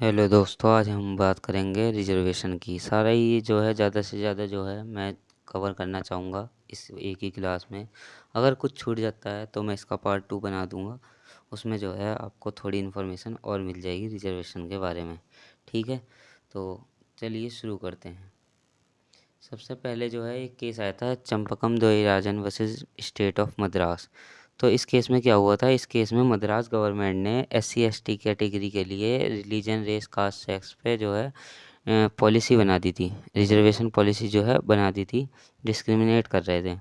Hello दोस्तों, आज हम बात करेंगे रिजर्वेशन की। सारा ही जो है ज़्यादा से ज़्यादा जो है मैं कवर करना चाहूँगा इस एक ही क्लास में। अगर कुछ छूट जाता है तो मैं इसका पार्ट 2 बना दूँगा। उसमें जो है आपको थोड़ी इन्फॉर्मेशन और मिल जाएगी रिजर्वेशन के बारे में। ठीक है, तो चलिए शुरू करते हैं। सबसे पहले जो है एक केस आया था, Champakam Dorairajan versus state of Madras. तो इस केस में क्या हुआ था, इस केस में मद्रास गवर्नमेंट ने एससी एसटी कैटेगरी के लिए रिलीजन रेस कास्ट सेक्स पे जो है पॉलिसी बना दी थी। रिजर्वेशन पॉलिसी जो है बना दी थी, डिस्क्रिमिनेट कर रहे थे।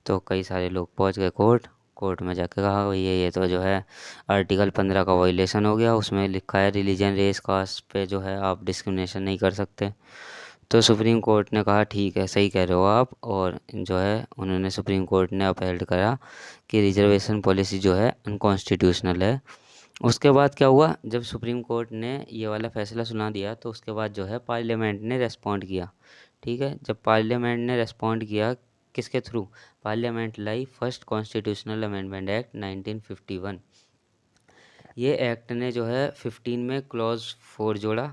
तो कई सारे लोग पहुंच गए कोर्ट। कोर्ट में जाके कहा भैया ये तो जो है आर्टिकल 15 का वायलेशन हो गया, उसमें लिखा है रिलीजन रेस कास्ट पे जो है आप डिस्क्रिमिनेशन नहीं कर सकते। तो सुप्रीम कोर्ट ने कहा ठीक है, सही कह रहे हो आप, और जो है उन्होंने सुप्रीम कोर्ट ने अपहेल्ड करा कि रिजर्वेशन पॉलिसी जो है अनकॉन्स्टिट्यूशनल है। उसके बाद क्या हुआ, जब सुप्रीम कोर्ट ने ये वाला फैसला सुना दिया तो उसके बाद जो है पार्लियामेंट ने रेस्पॉन्ड किया। ठीक है, जब पार्लियामेंट ने रेस्पॉन्ड किया, किसके थ्रू? पार्लियामेंट लाई फर्स्ट कॉन्स्टिट्यूशनल अमेंडमेंट एक्ट 1951। ये एक्ट ने जो है 15 में क्लॉज 4 जोड़ा।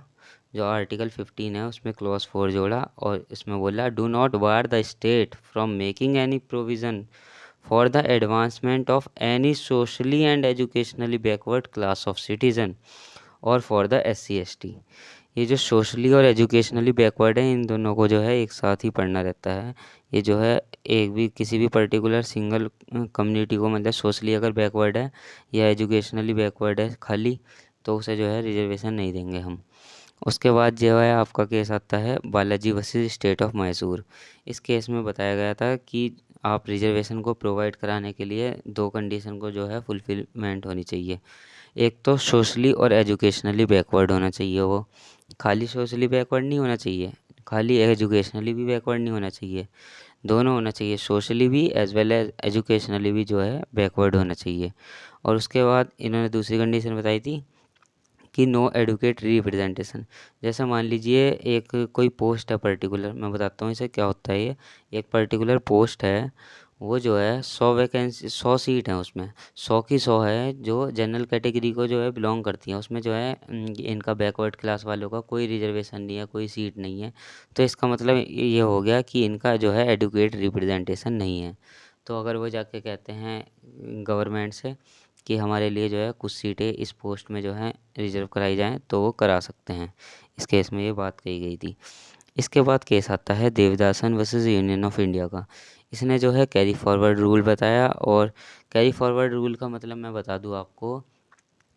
जो आर्टिकल 15 है उसमें क्लॉज 4 जोड़ा और इसमें बोला do not bar the state from making any provision for the advancement of any socially and educationally backward class of citizen और फॉर द SC ST। ये जो सोशली और एजुकेशनली बैकवर्ड है, इन दोनों को जो है एक साथ ही पढ़ना रहता है। ये जो है एक भी किसी भी पर्टिकुलर सिंगल कम्युनिटी को, मतलब सोशली अगर बैकवर्ड है या एजुकेशनली बैकवर्ड है खाली, तो उसे जो है रिजर्वेशन नहीं देंगे हम। उसके बाद जो है आपका केस आता है Balaji versus state of Mysore. इस केस में बताया गया था कि आप रिजर्वेशन को प्रोवाइड कराने के लिए दो कंडीशन को जो है फुलफिलमेंट होनी चाहिए। एक तो सोशली और एजुकेशनली बैकवर्ड होना चाहिए वो, खाली सोशली बैकवर्ड नहीं होना चाहिए, खाली एजुकेशनली भी बैकवर्ड नहीं होना चाहिए, दोनों होना चाहिए, सोशली भी एज वेल एज एजुकेशनली भी जो है बैकवर्ड होना चाहिए। और उसके बाद इन्होंने दूसरी कंडीशन बताई थी कि नो एडुकेट रिप्रेजेंटेशन। जैसा मान लीजिए एक कोई पोस्ट है पर्टिकुलर, मैं बताता हूँ इसे क्या होता है। ये एक पर्टिकुलर पोस्ट है, वो जो है 100 वैकेंसी, 100 सीट हैं उसमें, 100 की 100 है जो जनरल कैटेगरी को जो है बिलोंग करती हैं। उसमें जो है इनका बैकवर्ड क्लास वालों का कोई रिजर्वेशन नहीं है, कोई सीट नहीं है। तो इसका मतलब ये हो गया कि इनका जो है एडुकेट रिप्रेजेंटेशन नहीं है। तो अगर वो जाके कहते हैं गवर्नमेंट से कि हमारे लिए जो है कुछ सीटें इस पोस्ट में जो है रिजर्व कराई जाएँ, तो वो करा सकते हैं। इस केस में ये बात कही गई थी। इसके बाद केस आता है Devadasan versus union of India का। इसने जो है कैरी फॉरवर्ड रूल बताया, और कैरी फॉरवर्ड रूल का मतलब मैं बता दूँ आपको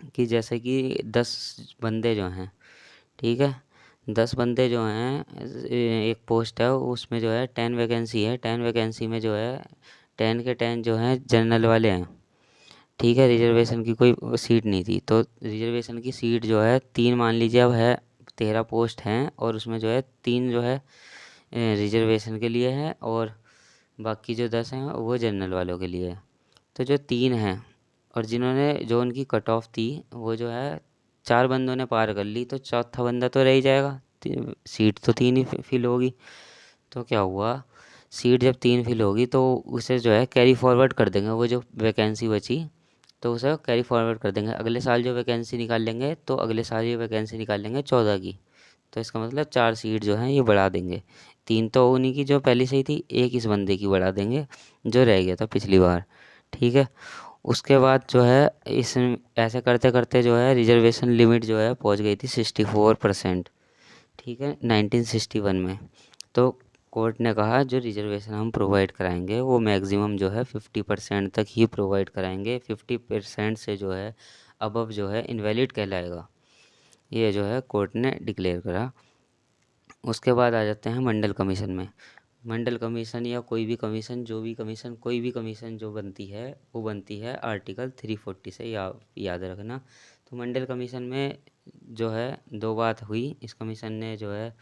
कि जैसे कि 10 बंदे जो हैं, ठीक है, 10 बंदे जो हैं, एक पोस्ट है उसमें जो है 10 वैकेंसी है, 10 वैकेंसी में जो है 10 के 10 जो हैं जनरल वाले हैं। ठीक है, रिजर्वेशन की कोई सीट नहीं थी, तो रिजर्वेशन की सीट जो है 3 मान लीजिए अब है, 13 पोस्ट हैं और उसमें जो है 3 जो है रिजर्वेशन के लिए है और बाकी जो 10 हैं वो जनरल वालों के लिए है। तो जो 3 हैं और जिन्होंने जो उनकी कट ऑफ थी, वो जो है 4 बंदों ने पार कर ली, तो चौथा बंदा तो रह ही जाएगा। सीट तो 3 ही फिल होगी। तो क्या हुआ, सीट जब 3 फिल होगी तो उसे जो है कैरी फॉरवर्ड कर देंगे, वो जो वैकेंसी बची तो उसे कैरी फॉरवर्ड कर देंगे। अगले साल जो वैकेंसी निकाल लेंगे तो अगले साल ये वैकेंसी निकाल लेंगे 14 की। तो इसका मतलब 4 सीट जो हैं ये बढ़ा देंगे। 3 तो उन्हीं की जो पहले से ही थी, एक इस बंदे की बढ़ा देंगे जो रह गया था पिछली बार। ठीक है, उसके बाद जो है इस ऐसे करते करते जो है रिजर्वेशन लिमिट जो है पहुंच गई थी 64%। ठीक है, 1961 में। तो कोर्ट ने कहा जो रिजर्वेशन हम प्रोवाइड कराएंगे वो मैक्सिमम जो है 50% तक ही प्रोवाइड कराएंगे, 50% से जो है अबव जो है इनवैलिड कहलाएगा। ये जो है कोर्ट ने डिक्लेयर करा। उसके बाद आ जाते हैं मंडल कमीशन में। मंडल कमीशन या कोई भी कमीशन, जो भी कमीशन, कोई भी कमीशन जो बनती है वो बनती है आर्टिकल 340 से, याद रखना। तो मंडल कमीशन में जो है दो बात हुई। इस कमीशन ने जो है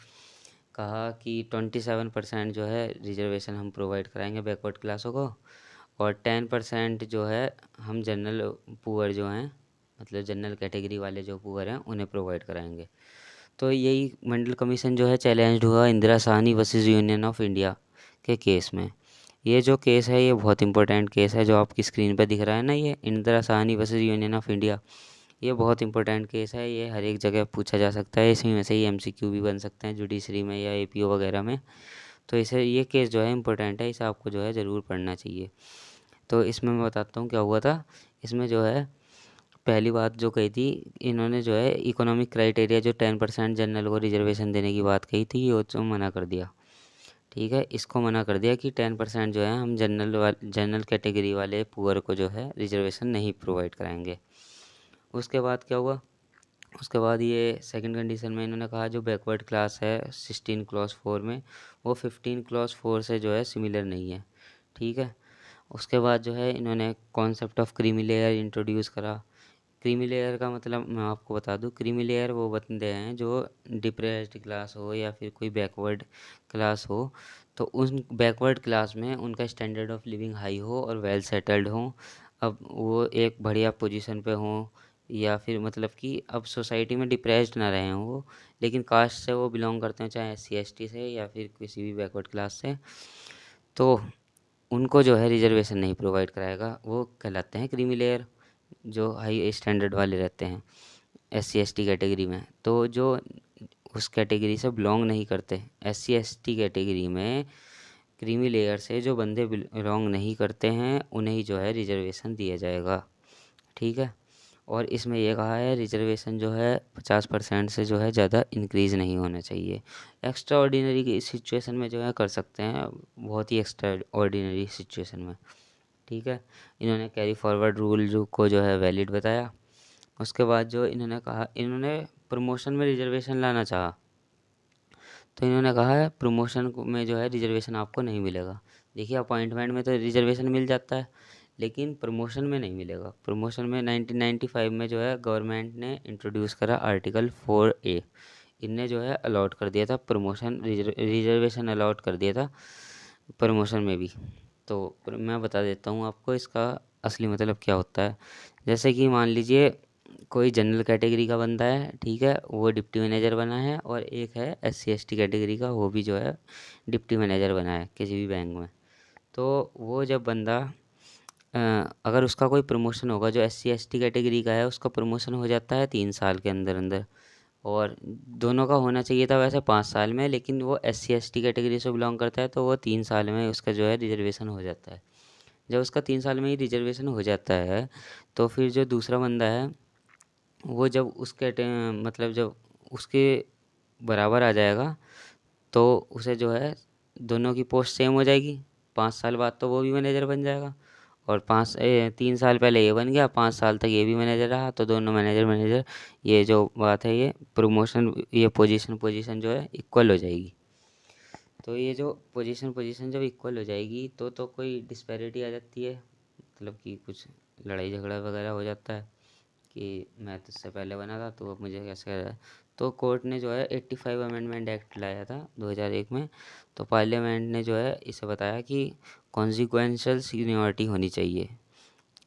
कहा कि 27% जो है रिजर्वेशन हम प्रोवाइड कराएंगे बैकवर्ड क्लासों को, और 10% जो है हम जनरल पुअर जो हैं, मतलब जनरल कैटेगरी वाले जो पुअर हैं उन्हें प्रोवाइड कराएंगे। तो यही मंडल कमीशन जो है चैलेंज्ड हुआ Indira Sahni versus union of India के केस में। ये जो केस है ये बहुत इंपॉर्टेंट केस है, जो आपकी स्क्रीन पर दिख रहा है ना, ये Indira Sahni versus union of India. ये बहुत इंपॉर्टेंट केस है, ये हर एक जगह पूछा जा सकता है, इसी में से ही एमसीक्यू भी बन सकते हैं जुडिशरी में या एपीओ वगैरह में। तो इसे ये केस जो है इम्पोर्टेंट है, इसे आपको जो है ज़रूर पढ़ना चाहिए। तो इसमें मैं बताता हूँ क्या हुआ था। इसमें जो है पहली बात जो कही थी, इन्होंने जो है इकोनॉमिक क्राइटेरिया जो 10% जनरल को रिजर्वेशन देने की बात कही थी, ये तो मना कर दिया। ठीक है, इसको मना कर दिया कि 10% जो है हम जनरल कैटेगरी वाले पुअर को जो है रिजर्वेशन नहीं प्रोवाइड कराएंगे। उसके बाद क्या हुआ, उसके बाद ये सेकंड कंडीशन में इन्होंने कहा जो बैकवर्ड क्लास है 16 क्लॉज 4 में, वो 15 क्लॉज 4 से जो है सिमिलर नहीं है। ठीक है, उसके बाद जो है इन्होंने concept of creamy layer introduce करा। क्रीमी लेयर का मतलब मैं आपको बता दूं, क्रीमी लेयर वो बंदे हैं जो डिप्रेस्ड क्लास हो या फिर कोई बैकवर्ड क्लास हो, तो उन बैकवर्ड क्लास में उनका स्टैंडर्ड ऑफ लिविंग हाई हो और वेल सेटल्ड हो। अब वो एक बढ़िया पोजीशन पे हों, या फिर मतलब कि अब सोसाइटी में डिप्रेस्ड ना रहे हों वो, लेकिन कास्ट से वो बिलोंग करते हैं, चाहे SC ST से या फिर किसी भी बैकवर्ड क्लास से, तो उनको जो है रिजर्वेशन नहीं प्रोवाइड कराएगा। वो कहलाते हैं क्रीमी लेयर, जो हाई स्टैंडर्ड वाले रहते हैं SC ST कैटेगरी में। तो जो उस कैटेगरी से बिलोंग नहीं करते, SC ST कैटेगरी में क्रीमी लेयर से जो बंदे बिलोंग नहीं करते हैं, उन्हें ही जो है रिजर्वेशन दिया जाएगा। ठीक है, और इसमें ये कहा है रिजर्वेशन जो है 50% से जो है ज़्यादा इंक्रीज़ नहीं होना चाहिए। एक्स्ट्रा ऑर्डिनरी की सिचुएशन में जो है कर सकते हैं, बहुत ही एक्स्ट्रा ऑर्डिनरी सिचुएशन में। ठीक है, इन्होंने कैरी फॉरवर्ड रूल जो को जो है वैलिड बताया। उसके बाद जो इन्होंने कहा, इन्होंने प्रमोशन में रिजर्वेशन लाना चाहा, तो इन्होंने कहा है प्रमोशन में जो है रिजर्वेशन आपको नहीं मिलेगा। देखिए अपॉइंटमेंट में तो रिजर्वेशन मिल जाता है, लेकिन प्रमोशन में नहीं मिलेगा। प्रमोशन में 1995 में जो है गवर्नमेंट ने इंट्रोड्यूस करा आर्टिकल 4A, इनने जो है अलॉट कर दिया था प्रमोशन, रिजर्वेशन अलॉट कर दिया था प्रमोशन में भी। तो मैं बता देता हूँ आपको इसका असली मतलब क्या होता है। जैसे कि मान लीजिए कोई जनरल कैटेगरी का बंदा है, ठीक है, वो डिप्टी मैनेजर बना है, और एक है SC ST कैटेगरी का, वो भी जो है डिप्टी मैनेजर बना है किसी भी बैंक में। तो वो जब बंदा अगर उसका कोई प्रमोशन होगा, जो SC ST कैटेगरी का है उसका प्रमोशन हो जाता है 3 साल के अंदर अंदर, और दोनों का होना चाहिए था वैसे 5 साल में, लेकिन वो SC ST कैटेगरी से बिलोंग करता है, तो वो 3 साल में उसका जो है रिजर्वेशन हो जाता है। जब उसका 3 साल में ही रिजर्वेशन हो जाता है, तो फिर जो दूसरा बंदा है वो जब उसके मतलब जब उसके बराबर आ जाएगा, तो उसे जो है दोनों की पोस्ट सेम हो जाएगी। 5 साल बाद तो वो भी मैनेजर बन जाएगा, और 3 साल पहले ये बन गया, 5 साल तक ये भी मैनेजर रहा, तो दोनों मैनेजर मैनेजर, ये जो बात है ये प्रमोशन, ये पोजीशन पोजीशन जो है इक्वल हो जाएगी। तो ये जो पोजीशन पोजीशन जब इक्वल हो जाएगी, तो कोई डिस्पैरिटी आ जाती है, मतलब कि कुछ लड़ाई झगड़ा वगैरह हो जाता है कि मैं तुझसे पहले बना था, तो अब मुझे कैसे कर रहा है। तो कोर्ट ने जो है 85 अमेंडमेंट एक्ट लाया था 2001 में। तो पार्लियामेंट ने जो है इसे बताया कि कॉन्सिक्वेंशियल सीनियरिटी होनी चाहिए।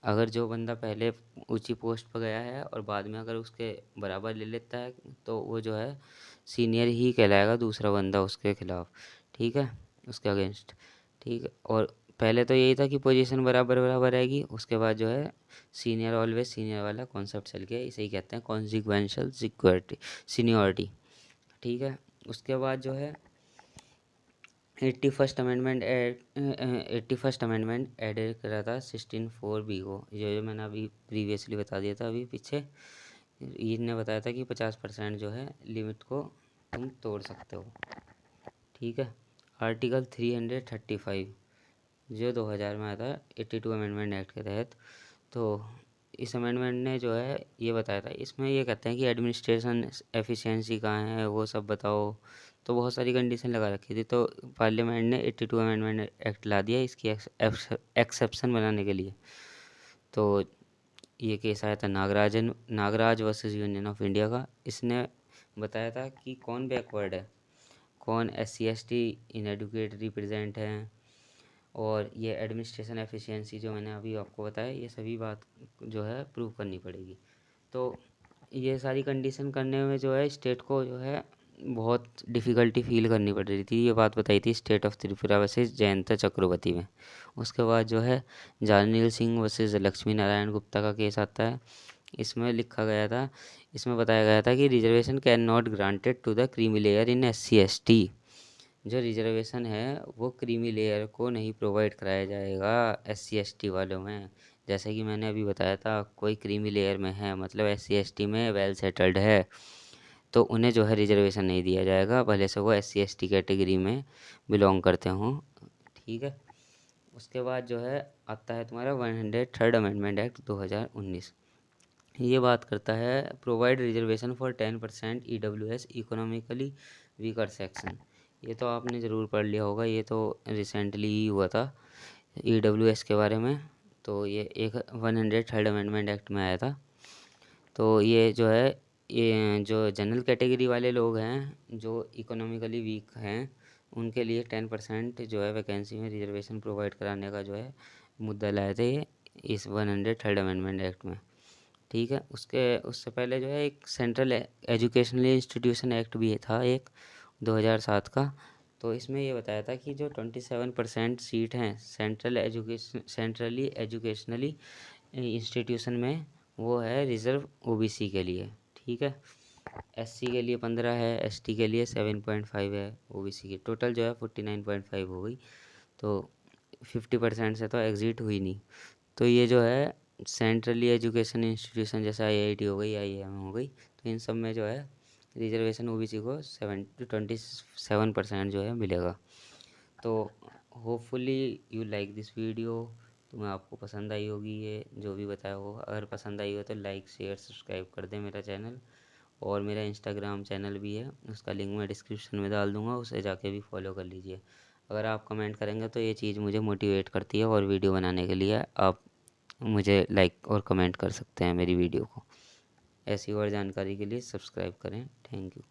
अगर जो बंदा पहले ऊंची पोस्ट पर गया है और बाद में अगर उसके बराबर ले लेता है, तो वो जो है सीनियर ही कहलाएगा दूसरा बंदा उसके खिलाफ। ठीक है, उसके अगेंस्ट। ठीक है, और पहले तो यही था कि पोजीशन बराबर बराबर रहेगी, उसके बाद जो है सीनियर ऑलवेज सीनियर वाला कॉन्सेप्ट चल गया, इसे ही कहते हैं कॉन्सिक्वेंशियल सिक्योरिटी सीनियरिटी। ठीक है, उसके बाद जो है 81st अमेंडमेंट एडेड करा था 16(4)(b) को, जो मैंने अभी प्रीवियसली बता दिया था अभी पीछे। इनने बताया था कि 50% जो है लिमिट को तुम तोड़ सकते हो। ठीक है, आर्टिकल 335 जो 2000 में आया था 82 अमेंडमेंट एक्ट के तहत। तो इस अमेंडमेंट ने जो है ये बताया था, इसमें ये कहते हैं कि एडमिनिस्ट्रेशन एफिशिएंसी कहाँ है वो सब बताओ। तो बहुत सारी कंडीशन लगा रखी थी, तो पार्लियामेंट ने 82 अमेंडमेंट एक्ट ला दिया इसकी एक्सेप्शन बनाने के लिए। तो ये केस आया था Nagaraj versus union of India का। इसने बताया था कि कौन बैकवर्ड है, कौन SC ST इनएडुकेट रिप्रेजेंट हैं, और ये एडमिनिस्ट्रेशन एफिशिएंसी जो मैंने अभी आपको बताया, ये सभी बात जो है प्रूव करनी पड़ेगी। तो ये सारी कंडीशन करने में जो है स्टेट को जो है बहुत डिफ़िकल्टी फील करनी पड़ रही थी। ये बात बताई थी state of Tripura versus Jayant Chakravarti में। उसके बाद जो है जार्निल सिंह वर्सेस लक्ष्मी नारायण गुप्ता का केस आता है। इसमें लिखा गया था, इसमें बताया गया था कि reservation can not granted to the creamy layer in SC ST। जो रिजर्वेशन है वो क्रीमी लेयर को नहीं प्रोवाइड कराया जाएगा SC ST वालों में। जैसे कि मैंने अभी बताया था, कोई क्रीमी लेयर में है मतलब SC ST में वेल सेटल्ड है, तो उन्हें जो है रिजर्वेशन नहीं दिया जाएगा, भले से वो SC ST कैटेगरी में बिलोंग करते हों। ठीक है। उसके बाद जो है आता है तुम्हारा 103rd अमेंडमेंट एक्ट 2019। ये बात करता है provide reservation for 10% EWS economically weaker section. ये तो आपने ज़रूर पढ़ लिया होगा, ये तो रिसेंटली ही हुआ था EWS के बारे में। तो ये एक 103rd अमेंडमेंट एक्ट में आया था। तो ये जो है, ये जो जनरल कैटेगरी वाले लोग हैं जो इकोनॉमिकली वीक हैं, उनके लिए 10% जो है वैकेंसी में रिजर्वेशन प्रोवाइड कराने का जो है मुद्दा लाए थे ये इस 103rd अमेंडमेंट एक्ट में। ठीक है। उससे पहले जो है एक सेंट्रल एजुकेशनल इंस्टीट्यूशन एक्ट भी था एक 2007 का। तो इसमें ये बताया था कि जो 27% सीट हैं सेंट्रली एजुकेशनली इंस्टीट्यूशन में, वो है रिज़र्व OBC के लिए। ठीक है। SC के लिए 15 है, ST के लिए 7.5 है, OBC की टोटल जो है 49.5 हो गई। तो 50% से तो एग्ज़िट हुई नहीं। तो ये जो है सेंट्रली एजुकेशन इंस्टीट्यूशन जैसे IIT हो गई, IIM हो गई, तो इन सब में जो है रिजर्वेशन OBC को 27% जो है मिलेगा। तो hopefully you like this video. तुम्हें आपको पसंद आई होगी ये जो भी बताया होगा। अगर पसंद आई हो तो लाइक शेयर सब्सक्राइब कर दें मेरा चैनल। और मेरा इंस्टाग्राम चैनल भी है, उसका लिंक मैं डिस्क्रिप्शन में डाल दूँगा, उसे जाके भी फॉलो कर लीजिए। अगर आप कमेंट करेंगे तो ये चीज़ मुझे मोटिवेट करती है और वीडियो बनाने के लिए आप मुझे लाइक और कमेंट कर सकते हैं मेरी वीडियो को। ऐसी और जानकारी के लिए सब्सक्राइब करें। Thank you.